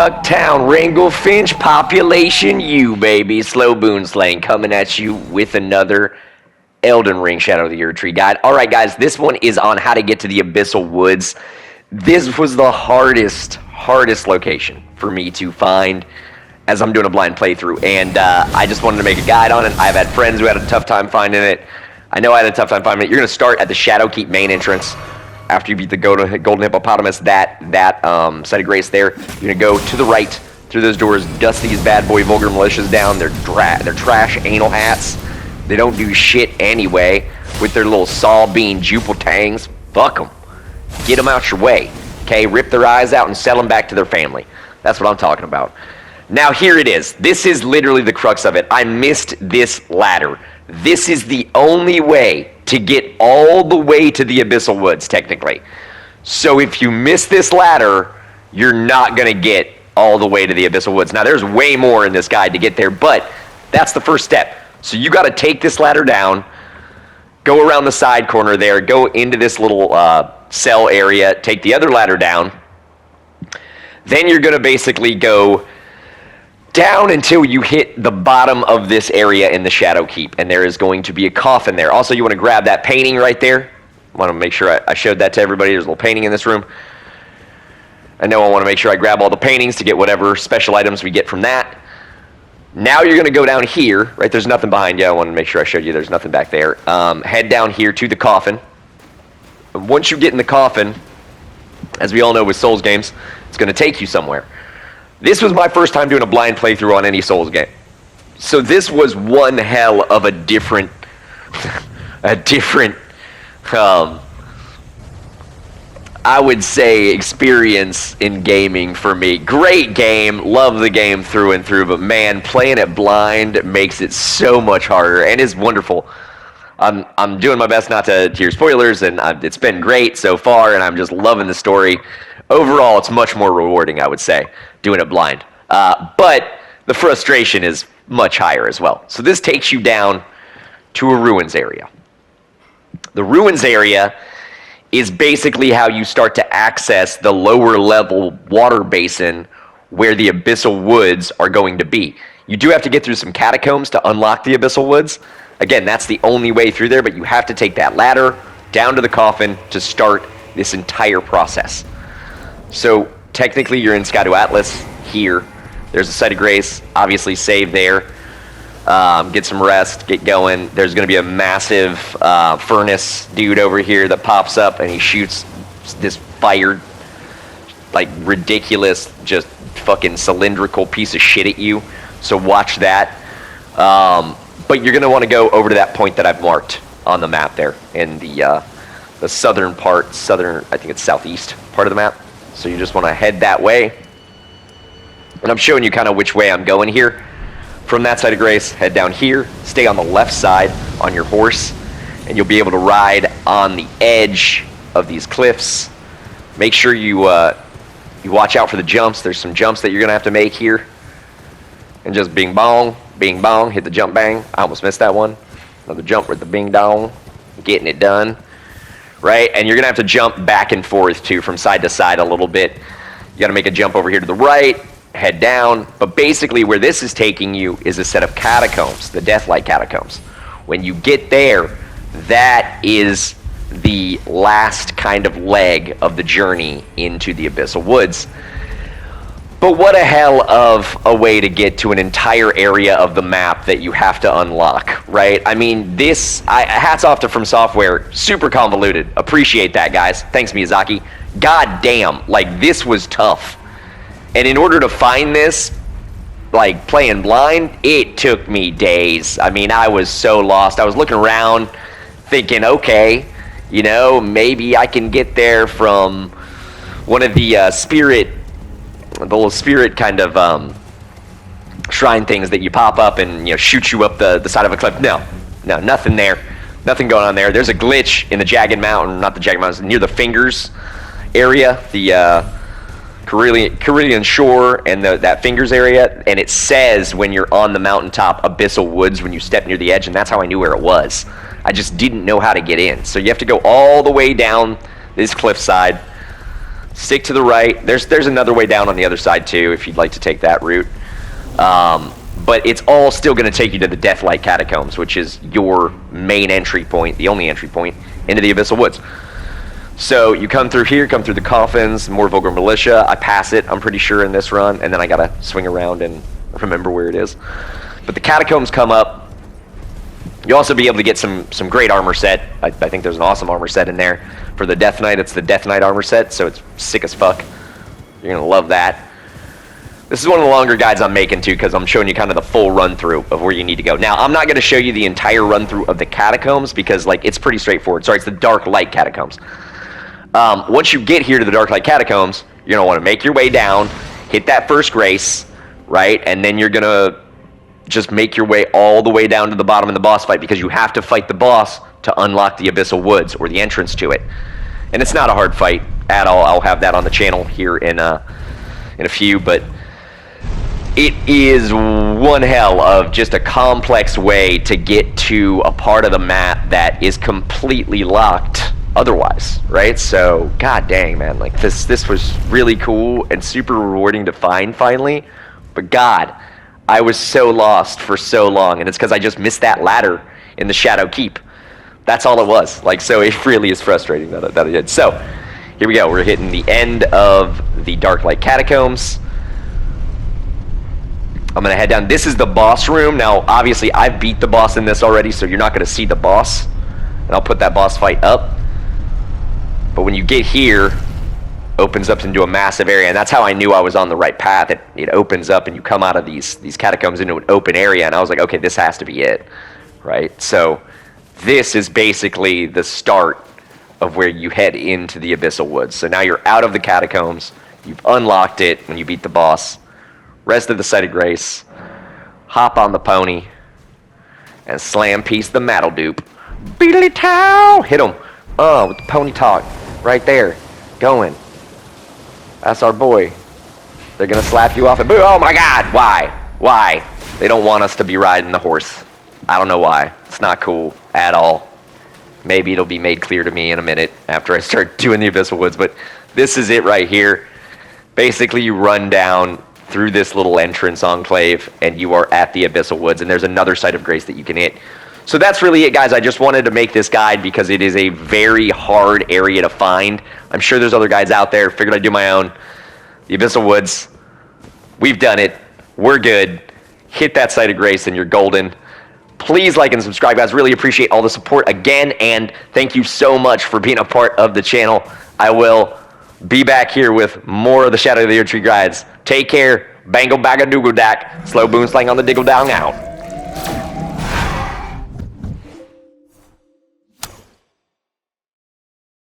Cucktown, Ringle, Finch, Population U, baby. Slow Boon Slaying coming at you with another Elden Ring Shadow of the Erdtree guide. All right, guys, this one is on how to get to the Abyssal Woods. This was the hardest location for me to find as I'm doing a blind playthrough, and I just wanted to make a guide on it. I've had friends who had a tough time finding it. I know I had a tough time finding it. You're going to start at the Shadowkeep main entrance. After you beat the Golden Hippopotamus, that site of grace there, you're going to go to the right through those doors, dust these bad boy vulgar militias down. They're trash anal hats. They don't do shit anyway with their little saw bean jupil tangs. Fuck them. Get them out your way. Okay, rip their eyes out and sell them back to their family. That's what I'm talking about. Now here it is. This is literally the crux of it. I missed this ladder. This is the only way to get all the way to the Abyssal Woods, technically. So if you miss this ladder, you're not going to get all the way to the Abyssal Woods. Now, there's way more in this guide to get there, but that's the first step. So you got to take this ladder down, go around the side corner there, go into this little cell area, take the other ladder down. Then you're going to basically go down until you hit the bottom of this area in the Shadowkeep, and there is going to be a coffin there. Also, you want to grab that painting right there. I want to make sure I showed that to everybody. There's a little painting in this room. I know I want to make sure I grab all the paintings to get whatever special items we get from that. Now you're going to go down here, right? There's nothing behind you. I want to make sure I showed you there's nothing back there. Head down here to the coffin. Once you get in the coffin, as we all know with Souls games, it's going to take you somewhere. This was my first time doing a blind playthrough on any Souls game. So this was one hell of a different, I would say, experience in gaming for me. Great game, love the game through and through, but man, playing it blind makes it so much harder, and is wonderful. I'm doing my best not to hear spoilers, and it's been great so far, and I'm just loving the story. Overall, it's much more rewarding, I would say, doing it blind. But the frustration is much higher as well. So this takes you down to a ruins area. The ruins area is basically how you start to access the lower level water basin where the Abyssal Woods are going to be. You do have to get through some catacombs to unlock the Abyssal Woods. Again, that's the only way through there, but you have to take that ladder down to the coffin to start this entire process. So technically you're in Skadu Atlas here. There's a site of grace, obviously save there. Get some rest, get going. There's going to be a massive furnace dude over here that pops up, and he shoots this fire, like ridiculous, just fucking cylindrical piece of shit at you. So watch that. But you're going to want to go over to that point that I've marked on the map there in the southern part, I think it's southeast part of the map. So you just want to head that way. And I'm showing you kind of which way I'm going here. From that side of grace, head down here, stay on the left side on your horse, and you'll be able to ride on the edge of these cliffs. Make sure you watch out for the jumps. There's some jumps that you're going to have to make here. And just bing bong, hit the jump bang. I almost missed that one. Another jump with the bing dong, getting it done. Right? And you're going to have to jump back and forth, too, from side to side a little bit. You got to make a jump over here to the right, head down. But basically where this is taking you is a set of catacombs, the Deathlight Catacombs. When you get there, that is the last kind of leg of the journey into the Abyssal Woods. But what a hell of a way to get to an entire area of the map that you have to unlock, right? I mean, hats off to From Software, super convoluted. Appreciate that, guys. Thanks, Miyazaki. God damn, like, this was tough. And in order to find this, like, playing blind, it took me days. I mean, I was so lost. I was looking around thinking, okay, you know, maybe I can get there from one of the the little spirit kind of shrine things that you pop up and, you know, shoot you up the side of a cliff. No, nothing there. Nothing going on there. There's a glitch in the Jagged Mountain, not the Jagged Mountain, near the Fingers area, the Carillion Shore and that Fingers area, and it says when you're on the mountaintop, Abyssal Woods, when you step near the edge, and that's how I knew where it was. I just didn't know how to get in. So you have to go all the way down this cliffside, stick to the right. There's another way down on the other side too, if you'd like to take that route. But it's all still going to take you to the Deathlight Catacombs, which is your main entry point, the only entry point into the Abyssal Woods. So you come through here, come through the coffins, more Vulgar Militia. I pass it, I'm pretty sure, in this run, and then I got to swing around and remember where it is. But the catacombs come up. You'll also be able to get some great armor set. I think there's an awesome armor set in there. For the Death Knight, it's the Death Knight armor set, so it's sick as fuck. You're going to love that. This is one of the longer guides I'm making, too, because I'm showing you kind of the full run-through of where you need to go. Now, I'm not going to show you the entire run-through of the catacombs, because, like, it's pretty straightforward. Sorry, it's the Dark Light Catacombs. Once you get here to the Dark Light Catacombs, you're going to want to make your way down, hit that first grace, right? And then you're going to just make your way all the way down to the bottom in the boss fight, because you have to fight the boss to unlock the Abyssal Woods, or the entrance to it. And it's not a hard fight at all. I'll have that on the channel here in a few, but it is one hell of just a complex way to get to a part of the map that is completely locked otherwise, right? So, god dang, man, like this was really cool and super rewarding to find finally. But god, I was so lost for so long, and it's because I just missed that ladder in the Shadow Keep. That's all it was. Like, so it really is frustrating that I did. So, here we go. We're hitting the end of the Dark Light Catacombs. I'm going to head down. This is the boss room. Now, obviously, I've beat the boss in this already, so you're not going to see the boss. And I'll put that boss fight up. But when you get here, opens up into a massive area, and that's how I knew I was on the right path. It opens up, and you come out of these catacombs into an open area, and I was like, okay, this has to be it, right? So this is basically the start of where you head into the Abyssal Woods. So now you're out of the catacombs, you've unlocked it when you beat the boss. Rest of the Site of Grace, hop on the pony, and slam piece the Mattle Dupe. Beedly Tow! Hit him. With the pony talk. Right there. Going. That's our boy. They're gonna slap you off and boo. Oh my god! Why? Why? They don't want us to be riding the horse. I don't know why. It's not cool at all. Maybe it'll be made clear to me in a minute after I start doing the Abyssal Woods, but this is it right here. Basically, you run down through this little entrance enclave, and you are at the Abyssal Woods, and there's another Site of Grace that you can hit. So that's really it, guys. I just wanted to make this guide because it is a very hard area to find. I'm sure there's other guides out there. Figured I'd do my own. The Abyssal Woods, we've done it. We're good. Hit that Site of Grace, and you're golden. Please like and subscribe, guys. Really appreciate all the support again, and thank you so much for being a part of the channel. I will be back here with more of the Shadow of the Erdtree guides. Take care. Bango bagga doogle dack. Slow boom slang on the diggle down out.